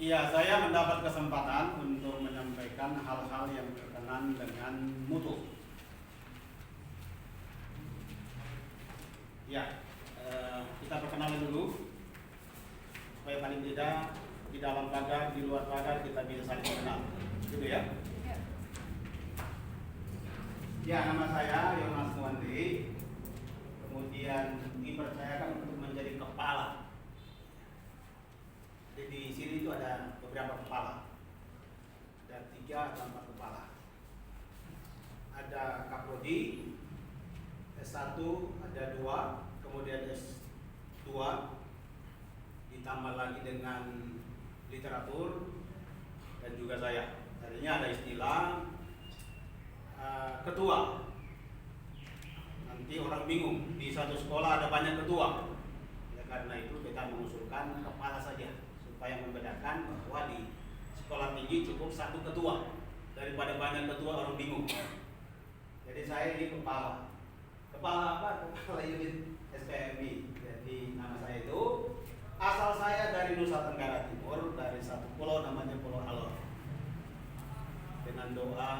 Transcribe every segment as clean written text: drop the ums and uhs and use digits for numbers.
Iya, saya mendapat kesempatan untuk menyampaikan hal-hal yang berkenaan dengan mutu. Ya, kita perkenalan dulu supaya paling tidak di dalam pagar, di luar pagar kita bisa saling kenal, gitu ya. Ya, nama saya Yonas Muandri. Kemudian dipercayakan untuk menjadi kepala. Jadi di sini itu ada beberapa kepala, ada 3 atau 4 kepala. Ada Kaprodi, S1 ada 2, kemudian S2, ditambah lagi dengan literatur dan juga saya. Tadinya ada istilah ketua. Nanti orang bingung, di satu sekolah ada banyak ketua. Ya, karena itu kita mengusulkan kepala saja, supaya membedakan bahwa di sekolah tinggi cukup 1 ketua daripada banyak ketua orang bingung. Jadi saya ini kepala. Kepala apa? Kepala unit SPMI. Jadi nama saya itu, asal saya dari Nusa Tenggara Timur, dari satu pulau namanya Pulau Alor. Dengan doa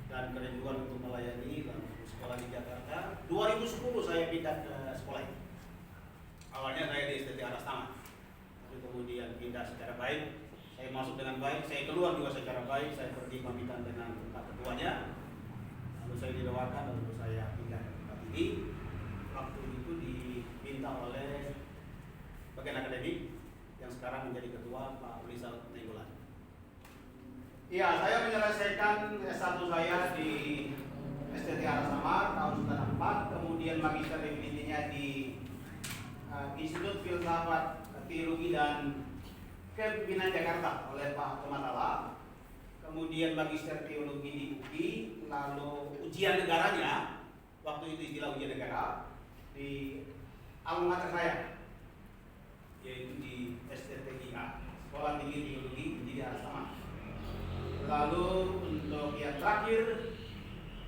dan kerinduan untuk melayani dan sekolah di Jakarta, 2010 saya pindah ke sekolah ini. Awalnya saya di STT Arastama, tapi kemudian pindah secara baik. Saya masuk dengan baik, saya keluar juga secara baik. Saya pergi pamitan dengan Pak Ketuanya, lalu saya didoakan, lalu saya pindah ke tempat ini. Waktu itu diminta oleh bagian akademik yang sekarang menjadi ketua, Pak Rizal Nainggolan. Iya, saya menyelesaikan S1 saya di STT Arastama tahun 94, kemudian magister definitinya di Institut Filsafat, Teologi dan Kepemimpinan Jakarta oleh Pak Tomatala. Kemudian magister teologi di UI, lalu ujian negaranya, waktu itu istilah ujian negara, di alma mater saya, yaitu di STTIA, Sekolah Tinggi Teologi di Arastama. Lalu untuk yang terakhir,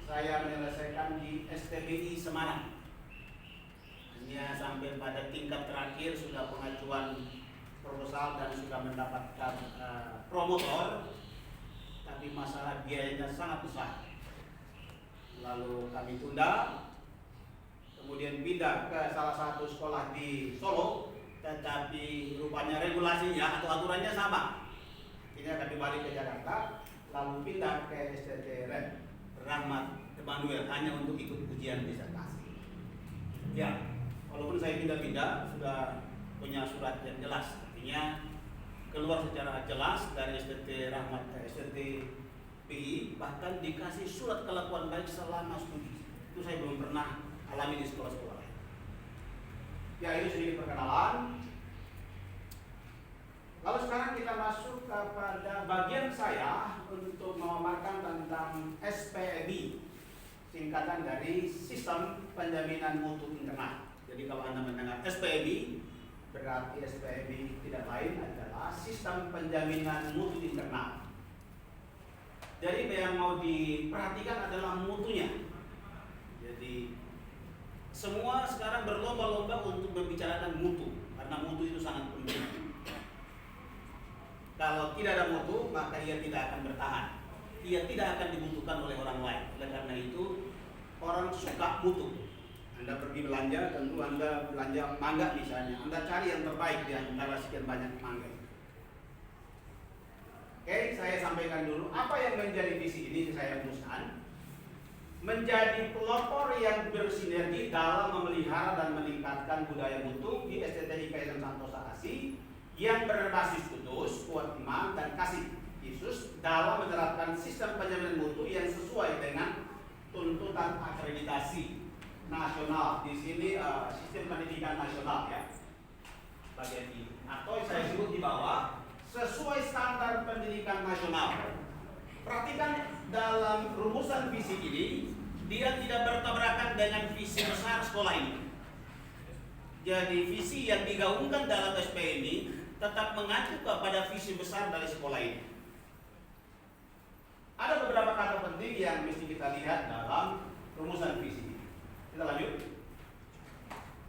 saya menyelesaikan di STBI Semarang. Hanya sampai pada tingkat terakhir sudah pengajuan proposal dan sudah mendapatkan promotor, tapi masalah biayanya sangat besar. Lalu kami tunda, kemudian pindah ke salah satu sekolah di Solo, tetapi rupanya regulasinya atau aturannya sama. Ini akan kembali ke Jakarta, lalu pindah ke STT Rahmat Emmanuel hanya untuk ikut ujian disertasi. Ya, walaupun saya pindah-pindah sudah punya surat yang jelas, artinya keluar secara jelas dari STT Rahmat ke STT PI, bahkan dikasih surat kelakuan baik selama studi. Itu saya belum pernah alami di sekolah-sekolah lain. Ya, itu sedikit perkenalan. Lalu sekarang kita masuk kepada bagian saya untuk memaparkan tentang SPMI, singkatan dari Sistem Penjaminan Mutu Internal. Jadi kalau Anda mendengar SPMI, berarti SPMI tidak lain adalah Sistem Penjaminan Mutu Internal. Jadi yang mau diperhatikan adalah mutunya. Jadi semua sekarang berlomba-lomba untuk membicarakan mutu, karena mutu itu sangat penting. Kalau tidak ada mutu, maka ia tidak akan bertahan. Ia tidak akan dibutuhkan oleh orang lain. Oleh karena itu, orang suka mutu. Anda pergi belanja, tentu Anda belanja mangga misalnya. Anda cari yang terbaik di antara sekian banyak mangga. Oke, saya sampaikan dulu apa yang menjadi visi ini. Saya rumuskan menjadi pelopor yang bersinergi dalam memelihara dan meningkatkan budaya mutu di STT IKN Santosa Asih yang berbasis kudus, kuat iman, dan kasih Yesus dalam menerapkan sistem penjaminan mutu yang sesuai dengan tuntutan akreditasi nasional. Di sini sistem pendidikan nasional ya, bagian ini. Atau saya sebut di bawah sesuai standar pendidikan nasional. Perhatikan dalam rumusan visi ini, dia tidak bertabrakan dengan visi besar sekolah ini. Jadi visi yang digaungkan dalam SPMI tetap mengacu kepada visi besar dari sekolah ini. Ada beberapa kata penting yang mesti kita lihat dalam rumusan visi. Kita lanjut.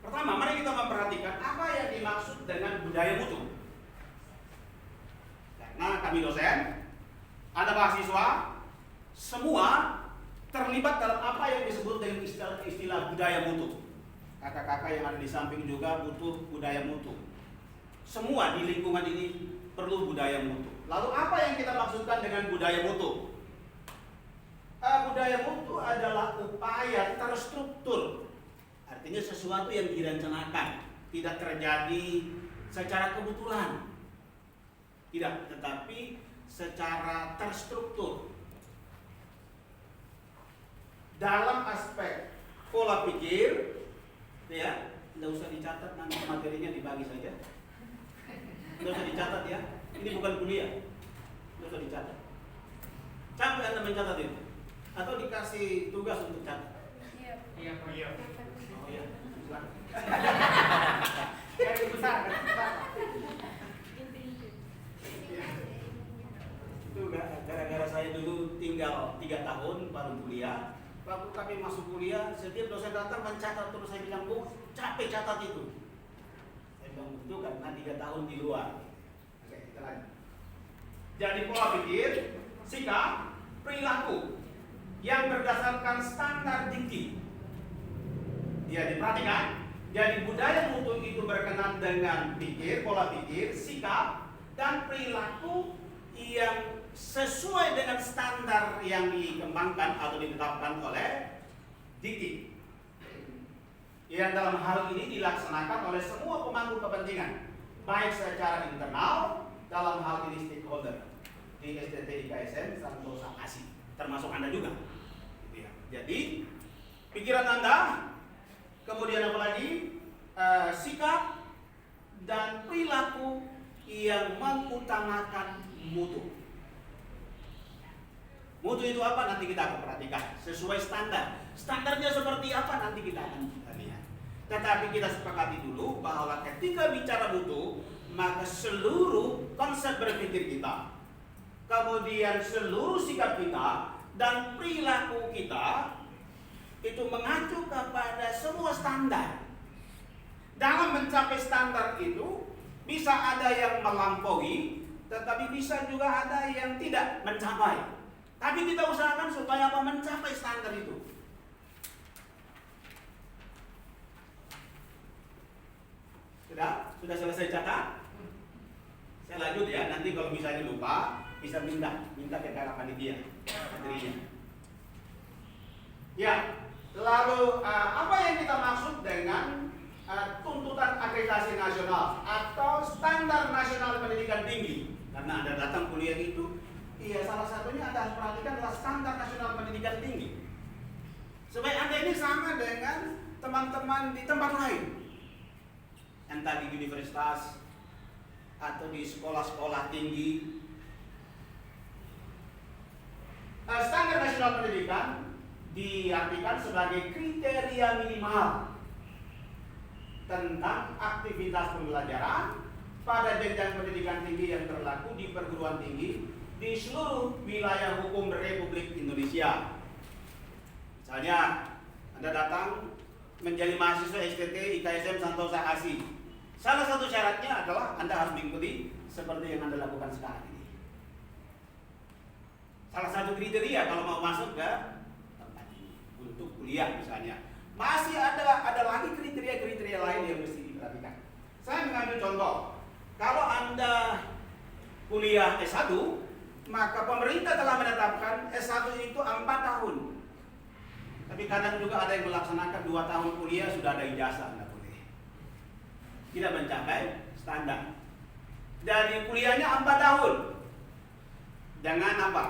Pertama, mari kita memperhatikan apa yang dimaksud dengan budaya mutu. kami dosen, ada mahasiswa, semua terlibat dalam apa yang disebut dengan istilah budaya mutu. Kakak-kakak yang ada di samping juga butuh budaya mutu. Semua di lingkungan ini perlu budaya mutu. Lalu apa yang kita maksudkan dengan budaya mutu? Budaya mutu adalah upaya terstruktur. Artinya sesuatu yang direncanakan, tidak terjadi secara kebetulan. Tidak, tetapi secara terstruktur. Dalam aspek pola pikir, ya, tidak usah dicatat, nanti materinya dibagi saja. Tidak usah dicatat ya, ini bukan kuliah. Tidak usah dicatat. Capek Anda mencatat itu? Atau dikasih tugas untuk catat? Iya. Oh iya, silakan. Garis besar. Itu gara-gara saya dulu tinggal 3 tahun baru kuliah. Waktu kami masuk kuliah, setiap dosen datang mencatat terus, saya bilang, "Bu, capek catat itu." Saya bilang, "Itu karena 3 tahun di luar." Oke, kita lanjut. Jadi pola pikir, sikap, perilaku yang berdasarkan standar dikti. Dia diperhatikan. Jadi budaya mutu itu berkenaan dengan pikir, pola pikir, sikap, dan perilaku yang sesuai dengan standar yang dikembangkan atau ditetapkan oleh dikti. Yang dalam hal ini dilaksanakan oleh semua pemangku kepentingan, baik secara internal, dalam hal ini stakeholder di STT IKSM Santosa ASI, termasuk Anda juga. Gitu ya. Jadi pikiran Anda, kemudian apa lagi? Sikap dan perilaku yang mengutamakan mutu. Mutu itu apa? Nanti kita akan perhatikan. Sesuai standar. Standarnya seperti apa? Nanti kita akan lihat. Tetapi kita sepakati dulu bahwa ketika bicara mutu, maka seluruh konsep berpikir kita, kemudian seluruh sikap kita, dan perilaku kita itu mengacu kepada semua standar. Dalam mencapai standar itu bisa ada yang melampaui, tetapi bisa juga ada yang tidak mencapai. Tapi kita usahakan supaya apa? Mencapai standar itu. Sudah selesai catat? Saya lanjut ya, nanti kalau misalnya lupa bisa minta ke kakak panitia materinya. Ya, lalu apa yang kita maksud dengan tuntutan akreditasi nasional atau standar nasional pendidikan tinggi? Karena Anda datang kuliah itu, iya, salah satunya Anda harus perhatikan adalah standar nasional pendidikan tinggi. Supaya Anda ini sama dengan teman-teman di tempat lain, entah di universitas atau di sekolah-sekolah tinggi. Standar nasional pendidikan diartikan sebagai kriteria minimal tentang aktivitas pembelajaran pada jenjang pendidikan tinggi yang berlaku di perguruan tinggi di seluruh wilayah hukum Republik Indonesia. Misalnya, Anda datang menjadi mahasiswa STT IKSM Santosa ASI. Salah satu syaratnya adalah Anda harus mengikuti seperti yang Anda lakukan sekarang ini. Salah satu kriteria kalau mau masuk ke tempat ini untuk kuliah misalnya. Masih ada lagi kriteria-kriteria lain yang mesti diperhatikan. Saya mengambil contoh. Kalau Anda kuliah S1, maka pemerintah telah menetapkan S1 itu 4 tahun. Tapi kadang juga ada yang melaksanakan 2 tahun kuliah sudah ada ijazah Anda kuliah. Tidak mencapai standar. Dari kuliahnya 4 tahun. Jangan apa?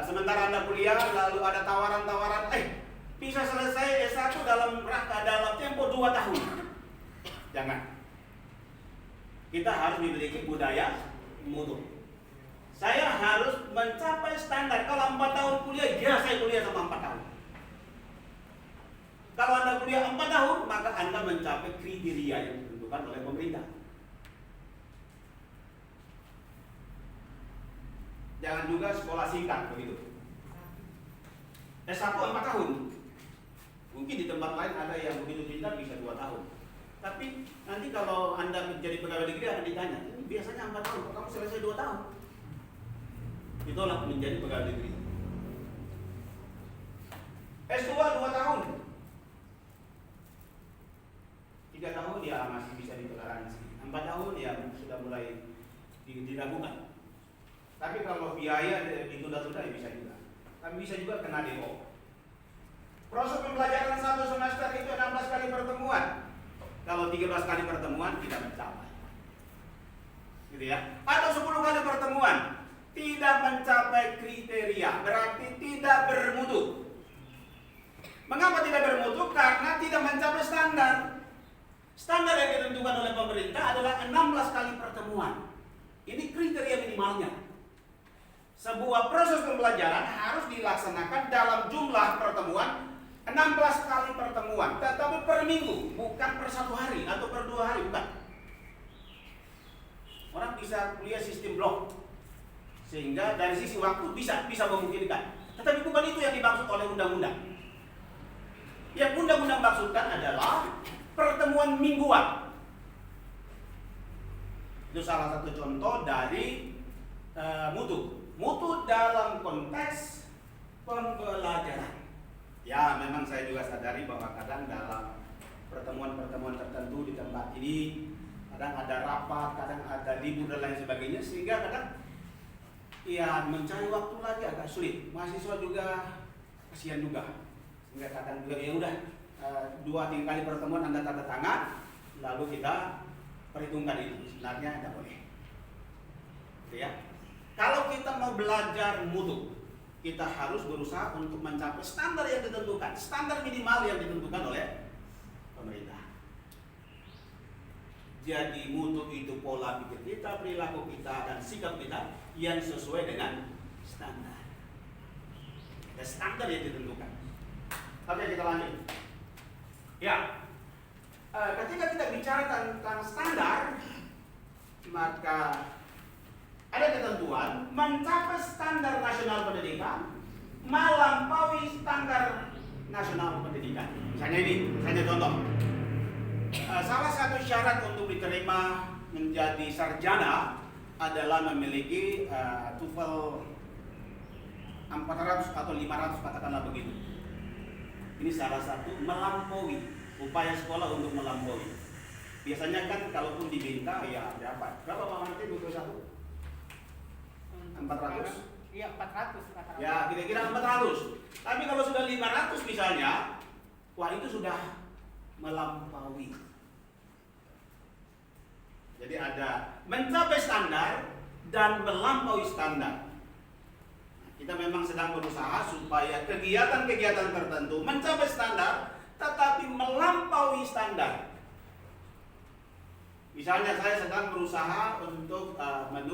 Sementara Anda kuliah lalu ada tawaran-tawaran, bisa selesai S1 dalam tempo 2 tahun. Jangan. Kita harus memiliki budaya mutu. Saya harus mencapai standar. Kalau 4 tahun kuliah, ya saya kuliah sama 4 tahun. Kalau Anda kuliah 4 tahun, maka Anda mencapai kriteria yang ditentukan oleh pemerintah. Jangan juga sekolah singkat begitu. S1 4 tahun. Mungkin di tempat lain ada yang begitu pintar bisa 2 tahun. Tapi nanti kalau Anda menjadi pegawai negeri akan ditanya, ini biasanya 4 tahun, kok kamu selesai 2 tahun? ditolak menjadi pegawai negeri. S2 2 tahun, 3 tahun ya masih bisa ditoleransi, 4 tahun ya sudah mulai diragukan. Tapi kalau biaya ditunda-tunda ya bisa juga. Tapi bisa juga kena DO. Proses pembelajaran 1 semester itu 16 kali pertemuan. Kalau 13 kali pertemuan tidak mencapai, gitu ya. Atau 10 kali pertemuan tidak mencapai kriteria, berarti tidak bermutu. Mengapa tidak bermutu? Karena tidak mencapai standar. Standar yang ditentukan oleh pemerintah adalah 16 kali pertemuan. Ini kriteria minimalnya. Sebuah proses pembelajaran harus dilaksanakan dalam jumlah pertemuan 16 kali pertemuan, tetapi per minggu, bukan per 1 hari atau per 2 hari, bukan. Orang bisa kuliah sistem blok, sehingga dari sisi waktu bisa memungkinkan. Tetapi bukan itu yang dimaksud oleh undang-undang. Yang undang-undang maksudkan adalah pertemuan mingguan. Itu salah satu contoh dari mutu. Mutu dalam konteks pembelajaran. Ya, memang saya juga sadari bahwa kadang dalam pertemuan-pertemuan tertentu di tempat ini kadang ada rapat, kadang ada libur dan lain sebagainya, sehingga kadang ya mencari waktu lagi agak sulit. Mahasiswa juga kasihan juga, sehingga kadang juga ya udah 2-3 kali pertemuan Anda tanda tangan, lalu kita perhitungkan itu. Sebenarnya tidak boleh. Gitu ya. Kalau kita mau belajar mutu, kita harus berusaha untuk mencapai standar yang ditentukan, standar minimal yang ditentukan oleh pemerintah. Jadi mutu itu pola pikir kita, perilaku kita, dan sikap kita yang sesuai dengan standar. Ada standar yang ditentukan. Oke, kita lanjut. Ya, ketika kita bicara tentang standar, maka ada ketentuan mencapai standar nasional pendidikan, melampaui standar nasional pendidikan. Misalnya ini, saya contoh. Salah satu syarat untuk diterima menjadi sarjana adalah memiliki TOEFL 400 atau 500, katakanlah begitu. Ini salah satu melampaui, upaya sekolah untuk melampaui. Biasanya kan kalaupun diminta ya berapa? Berapa Pak Martin butuh satu? 400? Iya, 400. Ya, kira-kira 400. Tapi kalau sudah 500 misalnya, wah itu sudah melampaui. Jadi ada mencapai standar dan melampaui standar. Kita memang sedang berusaha supaya kegiatan-kegiatan tertentu mencapai standar tetapi melampaui standar. Misalnya saya sedang berusaha untuk menulis